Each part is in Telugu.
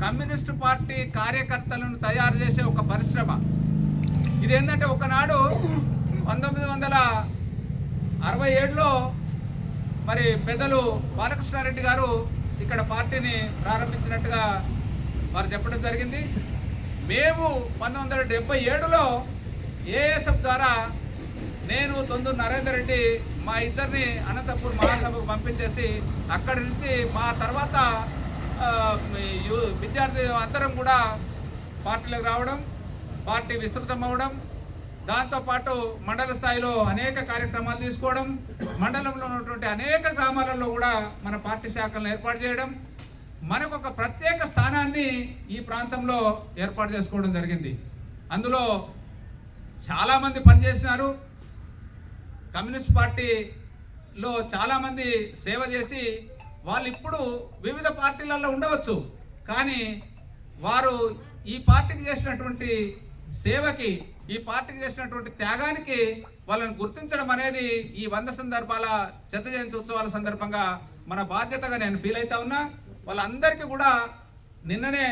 కమ్యూనిస్టు పార్టీ కార్యకర్తలను తయారు చేసే ఒక పరిశ్రమ. ఇదేంటంటే ఒకనాడు 1967లో మరి పెద్దలు బాలకృష్ణారెడ్డి గారు ఇక్కడ పార్టీని ప్రారంభించినట్టుగా వారు చెప్పడం జరిగింది. మేము 1977లో ఏఎస్ఎఫ్ ద్వారా నేను తొందూరు నరేందర్ రెడ్డి మా ఇద్దరిని అనంతపూర్ మహాసభకు పంపించేసి అక్కడి నుంచి మా తర్వాత విద్యార్థి అందరం కూడా పార్టీలోకి రావడం, పార్టీ విస్తృతం అవ్వడం, దాంతోపాటు మండల స్థాయిలో అనేక కార్యక్రమాలు తీసుకోవడం, మండలంలో ఉన్నటువంటి అనేక గ్రామాలలో కూడా మన పార్టీ శాఖలను ఏర్పాటు చేయడం, మనకు ఒక ప్రత్యేక స్థానాన్ని ఈ ప్రాంతంలో ఏర్పాటు చేసుకోవడం జరిగింది. అందులో చాలామంది పనిచేసినారు. కమ్యూనిస్ట్ పార్టీలో చాలామంది సేవ చేసి వాళ్ళు ఇప్పుడు వివిధ పార్టీలలో ఉండవచ్చు, కానీ వారు ఈ పార్టీకి చేసినటువంటి సేవకి, ఈ పార్టీకి చేసినటువంటి త్యాగానికి వాళ్ళని గుర్తించడం అనేది ఈ 100 సందర్భాల శత జయంతి ఉత్సవాల సందర్భంగా మన బాధ్యతగా నేను ఫీల్ అవుతా ఉన్నా. వాళ్ళందరికీ కూడా నిన్ననే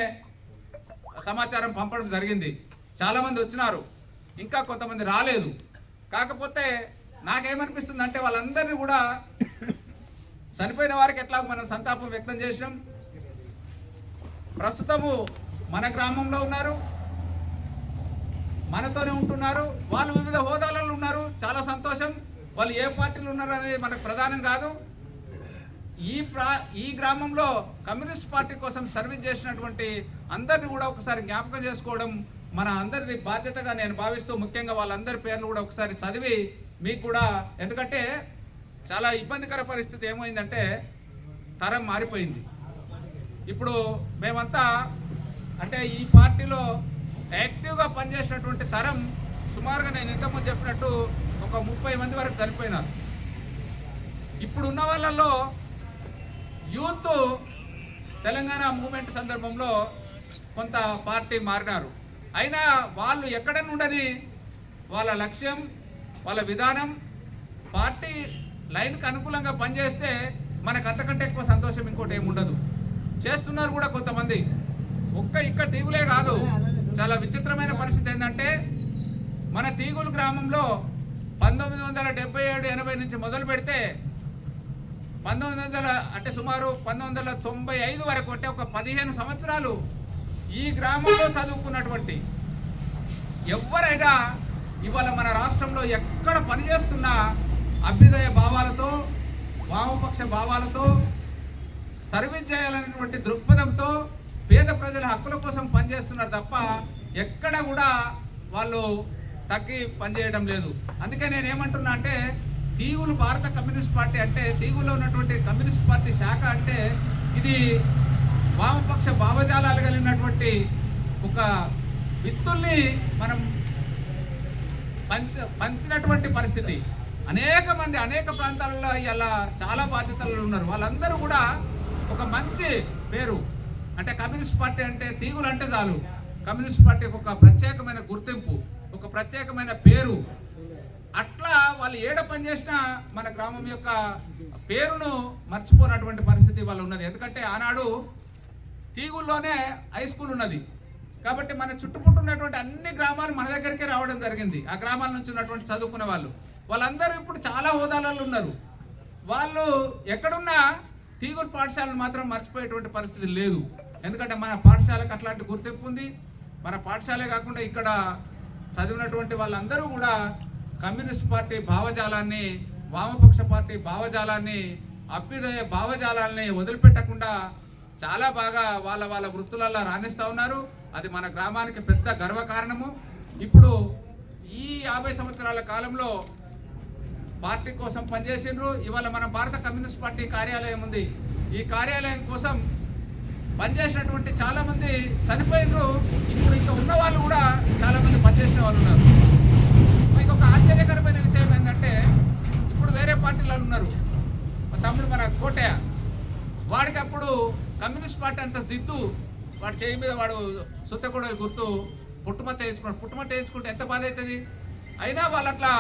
సమాచారం పంపడం జరిగింది. చాలామంది వచ్చినారు, ఇంకా కొంతమంది రాలేదు. కాకపోతే నాకేమనిపిస్తుంది అంటే వాళ్ళందరినీ కూడా చనిపోయిన వారికి ఎట్లా మనం సంతాపం వ్యక్తం చేసినాం. ప్రస్తుతము మన గ్రామంలో ఉన్నారు, మనతోనే ఉంటున్నారు, వాళ్ళు వివిధ హోదాలలో ఉన్నారు. చాలా సంతోషం. వాళ్ళు ఏ పార్టీలు ఉన్నారు అనేది మనకు ప్రధానం కాదు. ఈ గ్రామంలో కమ్యూనిస్ట్ పార్టీ కోసం సర్వీస్ చేసినటువంటి అందరినీ కూడా ఒకసారి జ్ఞాపకం చేసుకోవడం మన అందరిది బాధ్యతగా నేను భావిస్తూ, ముఖ్యంగా వాళ్ళందరి పేర్లు కూడా ఒకసారి చదివి మీకు కూడా, ఎందుకంటే చాలా ఇబ్బందికర పరిస్థితి ఏమైందంటే తరం మారిపోయింది. ఇప్పుడు మేమంతా అంటే ఈ పార్టీలో యాక్టివ్గా పనిచేసినటువంటి తరం సుమారుగా నేను ఇంతకుముందు చెప్పినట్టు ఒక 30 మంది వరకు చనిపోయినారు. ఇప్పుడు ఉన్న వాళ్ళల్లో యూత్ తెలంగాణ మూవ్మెంట్ సందర్భంలో కొంత పార్టీ మారినారు. అయినా వాళ్ళు ఎక్కడ నుండని వాళ్ళ లక్ష్యం, వాళ్ళ విధానం, పార్టీ లైన్కి అనుకూలంగా పనిచేస్తే మనకు అంతకంటే ఎక్కువ సంతోషం ఇంకోటి ఏమి ఉండదు. చేస్తున్నారు కూడా కొంతమంది. ఇక్కడ తీగులే కాదు, చాలా విచిత్రమైన పరిస్థితి ఏంటంటే మన తీగులు గ్రామంలో 1977-80 నుంచి మొదలు పెడితే 1900 అంటే సుమారు 1995 వరకు, అంటే ఒక 15 సంవత్సరాలు ఈ గ్రామంలో చదువుకున్నటువంటి ఎవరైనా ఇవాళ మన రాష్ట్రంలో ఎక్కడ పనిచేస్తున్నా అభ్యుదయ భావాలతో, వామపక్ష భావాలతో, సర్వీస్ చేయాలనేటువంటి దృక్పథంతో పేద ప్రజల హక్కుల కోసం పనిచేస్తున్నారు తప్ప ఎక్కడ కూడా వాళ్ళు తగ్గి పనిచేయడం లేదు. అందుకే నేనేమంటున్నా అంటే తీగులు భారత కమ్యూనిస్ట్ పార్టీ అంటే, తీగులో ఉన్నటువంటి కమ్యూనిస్ట్ పార్టీ శాఖ అంటే ఇది వామపక్ష భావజాలాలు కలిగినటువంటి ఒక విత్తుల్ని మనం పంచినటువంటి పరిస్థితి. అనేక మంది అనేక ప్రాంతాలలో ఇలా చాలా బాధ్యతలు ఉన్నారు. వాళ్ళందరూ కూడా ఒక మంచి పేరు, అంటే కమ్యూనిస్ట్ పార్టీ అంటే తీగులు అంటే చాలు కమ్యూనిస్ట్ పార్టీకి ఒక ప్రత్యేకమైన గుర్తింపు, ఒక ప్రత్యేకమైన పేరు. అట్లా వాళ్ళు ఏడ పనిచేసినా మన గ్రామం యొక్క పేరును మర్చిపోయినటువంటి పరిస్థితి వాళ్ళు ఉన్నది. ఎందుకంటే ఆనాడు తీగుల్లోనే హై స్కూల్ ఉన్నది కాబట్టి మన చుట్టుముట్టు ఉన్నటువంటి అన్ని గ్రామాలు మన దగ్గరికే రావడం జరిగింది. ఆ గ్రామాల నుంచి ఉన్నటువంటి చదువుకునే వాళ్ళందరూ ఇప్పుడు చాలా హోదాలలో ఉన్నారు. వాళ్ళు ఎక్కడున్నా తీగులు పాఠశాలను మాత్రం మర్చిపోయేటువంటి పరిస్థితి లేదు. ఎందుకంటే మన పాఠశాలకు అట్లాంటి గుర్తింపు ఉంది. మన పాఠశాలే కాకుండా ఇక్కడ చదివినటువంటి వాళ్ళందరూ కూడా కమ్యూనిస్ట్ పార్టీ భావజాలాన్ని, వామపక్ష పార్టీ భావజాలాన్ని, అభ్యుదయ భావజాలాన్ని వదిలిపెట్టకుండా చాలా బాగా వాళ్ళ వృత్తులలో రాణిస్తూ ఉన్నారు. అది మన గ్రామానికి పెద్ద గర్వకారణము. ఇప్పుడు ఈ 50 సంవత్సరాల కాలంలో పార్టీ కోసం పనిచేసిండ్రు. ఇవాళ మన భారత కమ్యూనిస్ట్ పార్టీ కార్యాలయం ఉంది. ఈ కార్యాలయం కోసం పనిచేసినటువంటి చాలామంది చనిపోయినరు. ఇప్పుడు ఇంకా ఉన్న వాళ్ళు కూడా చాలామంది పనిచేసిన వాళ్ళు ఉన్నారు. మీకు ఒక ఆశ్చర్యకరమైన విషయం ఏంటంటే ఇప్పుడు వేరే పార్టీలో ఉన్నారు. మా తమ్ముడు మన కోటయ్య, వాడికి అప్పుడు కమ్యూనిస్ట్ పార్టీ అంత జిద్దు, వాడి చేయి మీద వాడు సుత్తకూడ గుర్తు పుట్టుమచ్చ వేయించుకున్నాడు. పుట్టుమచ్చ వేయించుకుంటే ఎంత బాధ అవుతుంది. అయినా వాళ్ళు అట్లా